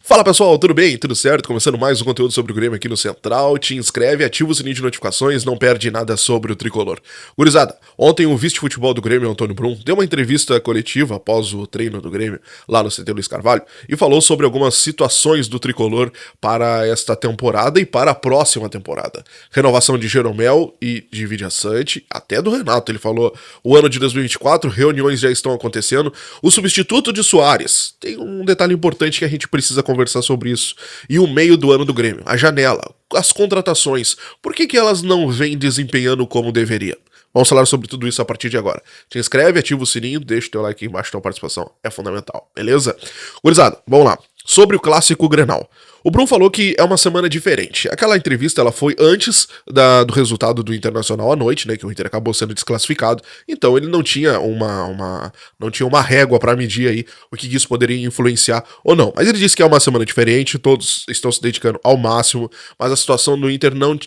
Fala pessoal, tudo bem? Tudo certo? Começando mais um conteúdo sobre o Grêmio aqui no Central. Te inscreve, ativa o sininho de notificações, não perde nada sobre o tricolor. Gurizada, ontem o vice-futebol do Grêmio, Antônio Brum, deu uma entrevista coletiva após o treino do Grêmio lá no CT Luiz Carvalho e falou sobre algumas situações do tricolor para esta temporada e para a próxima temporada. Renovação de Jeromel e de Vidia Sante, até do Renato. Ele falou: o ano de 2024, reuniões já estão acontecendo. O substituto de Soares, tem um detalhe importante que a gente precisa conversar sobre isso. E o meio do ano do Grêmio, a janela, as contratações, por que elas não vêm desempenhando como deveria? Vamos falar sobre tudo isso a partir de agora. Te inscreve, ativa o sininho, deixa o teu like aqui embaixo, tua participação é fundamental, beleza? Gurizada, vamos lá. Sobre o clássico Grenal. O Brum falou que é uma semana diferente. Aquela entrevista ela foi antes do resultado do Internacional à noite, né, que o Inter acabou sendo desclassificado. Então ele não tinha uma régua para medir aí o que isso poderia influenciar ou não. Mas ele disse que é uma semana diferente, todos estão se dedicando ao máximo, mas a situação do Inter não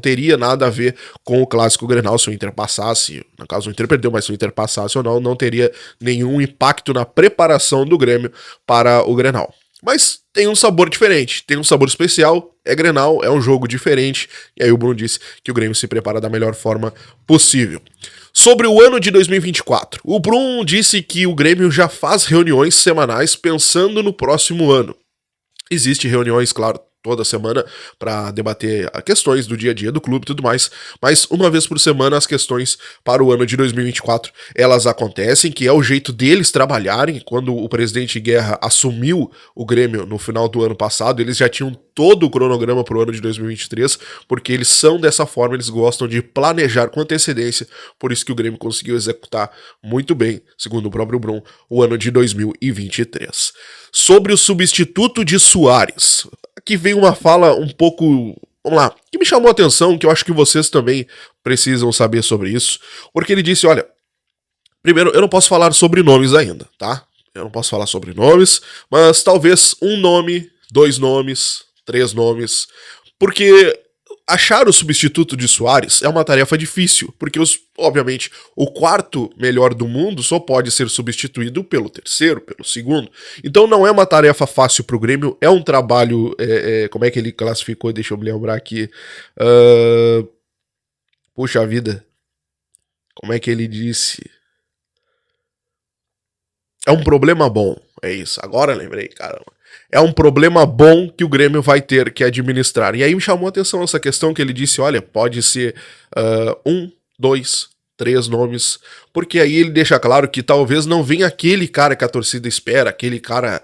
teria nada a ver com o clássico Grenal. Se o Inter passasse, no caso o Inter perdeu, mas se o Inter passasse ou não teria nenhum impacto na preparação do Grêmio para o Grenal. Mas tem um sabor diferente, tem um sabor especial, é Grenal, é um jogo diferente, e aí o Bruno disse que o Grêmio se prepara da melhor forma possível. Sobre o ano de 2024, o Bruno disse que o Grêmio já faz reuniões semanais pensando no próximo ano. Existem reuniões, claro, toda semana para debater questões do dia a dia do clube e tudo mais, mas uma vez por semana as questões para o ano de 2024 elas acontecem, que é o jeito deles trabalharem. Quando o presidente Guerra assumiu o Grêmio no final do ano passado, eles já tinham todo o cronograma para o ano de 2023, porque eles são dessa forma, eles gostam de planejar com antecedência, por isso que o Grêmio conseguiu executar muito bem, segundo o próprio Brum, o ano de 2023. Sobre o substituto de Soares, aqui vem uma fala um pouco, vamos lá, que me chamou a atenção, que eu acho que vocês também precisam saber sobre isso, porque ele disse: olha, primeiro, eu não posso falar sobre nomes ainda, tá? Eu não posso falar sobre nomes, mas talvez um nome, 2 nomes, 3 nomes, porque achar o substituto de Soares é uma tarefa difícil, porque, obviamente, o quarto melhor do mundo só pode ser substituído pelo terceiro, pelo segundo. Então não é uma tarefa fácil pro Grêmio, é um trabalho, como é que ele classificou, deixa eu me lembrar aqui, puxa vida, como é que ele disse? É um problema bom, é isso, agora lembrei, caramba. É um problema bom que o Grêmio vai ter que administrar. E aí me chamou a atenção essa questão que ele disse: olha, pode ser 1, 2, 3 nomes, porque aí ele deixa claro que talvez não venha aquele cara que a torcida espera, aquele cara,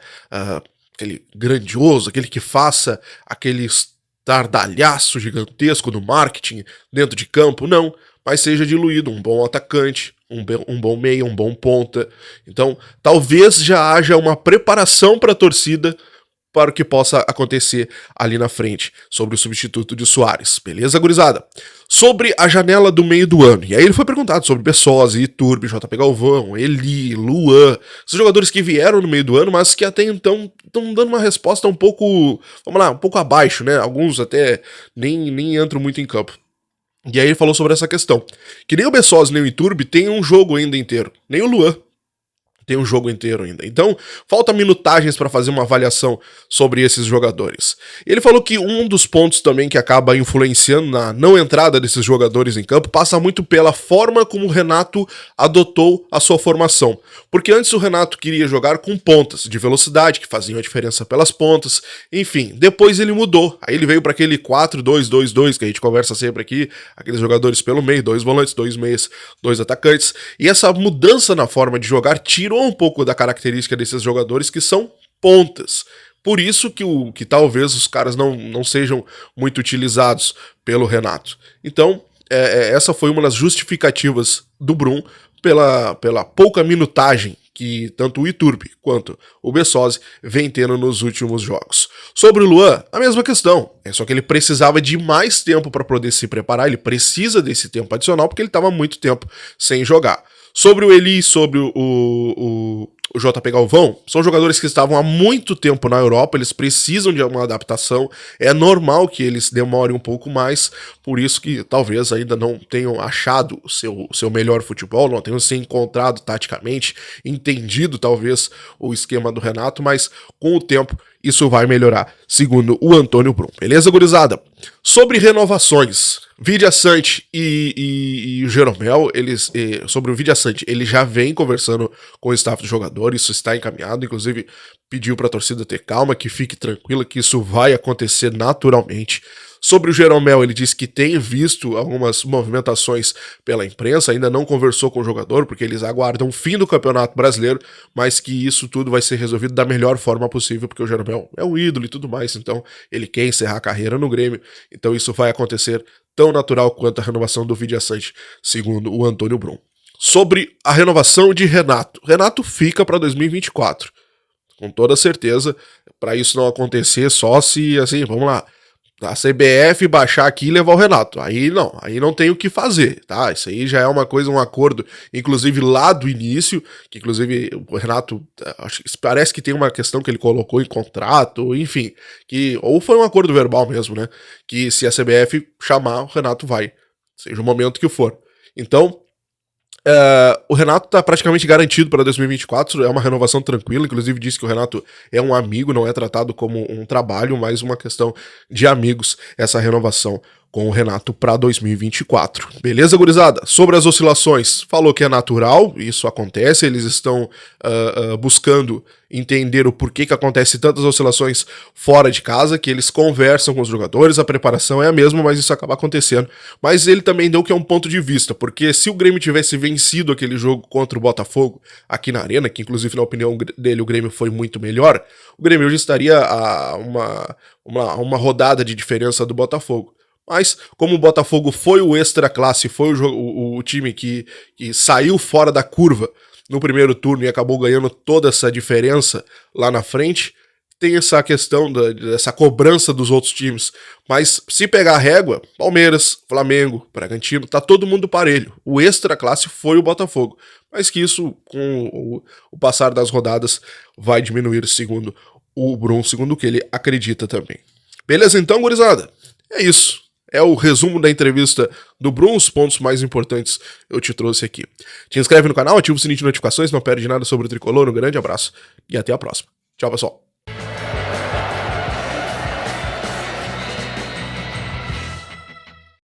aquele grandioso, aquele que faça aquele estardalhaço gigantesco no marketing dentro de campo, não, mas seja diluído, um bom atacante, um bom meia, um bom ponta. Então, talvez já haja uma preparação para a torcida para o que possa acontecer ali na frente, sobre o substituto de Soares. Beleza, gurizada? Sobre a janela do meio do ano. E aí ele foi perguntado sobre Bessosi, Iturbe, JP Galvão, Eli, Luan, esses jogadores que vieram no meio do ano, mas que até então estão dando uma resposta um pouco, vamos lá, um pouco abaixo, né? Alguns até nem entram muito em campo. E aí ele falou sobre essa questão, que nem o Bessosi nem o Iturbe tem um jogo ainda inteiro, nem o Luan tem um jogo inteiro ainda. Então, falta minutagens para fazer uma avaliação sobre esses jogadores. Ele falou que um dos pontos também que acaba influenciando na não entrada desses jogadores em campo passa muito pela forma como o Renato adotou a sua formação. Porque antes o Renato queria jogar com pontas de velocidade, que faziam a diferença pelas pontas. Enfim, depois ele mudou. Aí ele veio para aquele 4-2-2-2 que a gente conversa sempre aqui, aqueles jogadores pelo meio, 2 volantes, 2 meias, 2 atacantes. E essa mudança na forma de jogar tirou um pouco da característica desses jogadores que são pontas. Por isso que talvez os caras não sejam muito utilizados pelo Renato. Então, essa foi uma das justificativas do Brum pela pouca minutagem que tanto o Iturbe quanto o Bessosi vem tendo nos últimos jogos. Sobre o Luan, a mesma questão. É só que ele precisava de mais tempo para poder se preparar, ele precisa desse tempo adicional porque ele estava muito tempo sem jogar. Sobre o Eli, sobre o o JP Galvão, são jogadores que estavam há muito tempo na Europa, eles precisam de uma adaptação, é normal que eles demorem um pouco mais, por isso que talvez ainda não tenham achado o seu melhor futebol, não tenham se encontrado taticamente, entendido talvez o esquema do Renato, mas com o tempo isso vai melhorar, segundo o Antônio Brum. Beleza, gurizada? Sobre renovações, Vidia Sante e o Jeromel, sobre o Vidia Sante, ele já vem conversando com o staff do jogador, isso está encaminhado, inclusive pediu para a torcida ter calma, que fique tranquila, que isso vai acontecer naturalmente. Sobre o Jeromel, ele disse que tem visto algumas movimentações pela imprensa, ainda não conversou com o jogador, porque eles aguardam o fim do Campeonato Brasileiro, mas que isso tudo vai ser resolvido da melhor forma possível, porque o Jeromel é um ídolo e tudo mais, então ele quer encerrar a carreira no Grêmio, então isso vai acontecer tão natural quanto a renovação do Vidia Sante, segundo o Antônio Brum. Sobre a renovação de Renato, Renato fica para 2024, com toda certeza, para isso não acontecer só se, assim, vamos lá, a CBF baixar aqui e levar o Renato. Aí não tem o que fazer, tá? Isso aí já é uma coisa, um acordo, inclusive lá do início, que inclusive o Renato, parece que tem uma questão que ele colocou em contrato, enfim, ou foi um acordo verbal mesmo, né? Que se a CBF chamar, o Renato vai, seja o momento que for. Então, o Renato tá praticamente garantido para 2024, é uma renovação tranquila, inclusive disse que o Renato é um amigo, não é tratado como um trabalho, mas uma questão de amigos, essa renovação com o Renato para 2024. Beleza, gurizada? Sobre as oscilações, falou que é natural, isso acontece, eles estão buscando entender o porquê que acontece tantas oscilações fora de casa, que eles conversam com os jogadores, a preparação é a mesma, mas isso acaba acontecendo. Mas ele também deu que é um ponto de vista, porque se o Grêmio tivesse vencido aquele jogo contra o Botafogo aqui na Arena, que inclusive na opinião dele o Grêmio foi muito melhor, o Grêmio hoje estaria a uma rodada de diferença do Botafogo. Mas, como o Botafogo foi o extra-classe, foi o time que saiu fora da curva no primeiro turno e acabou ganhando toda essa diferença lá na frente, tem essa questão dessa cobrança dos outros times. Mas se pegar a régua, Palmeiras, Flamengo, Bragantino, tá todo mundo parelho. O extra-classe foi o Botafogo. Mas que isso, com o passar das rodadas, vai diminuir, segundo o Brum, segundo o que ele acredita também. Beleza então, gurizada? É isso. É o resumo da entrevista do Brum, os pontos mais importantes eu te trouxe aqui. Te inscreve no canal, ativa o sininho de notificações, não perde nada sobre o Tricolor, um grande abraço e até a próxima. Tchau, pessoal.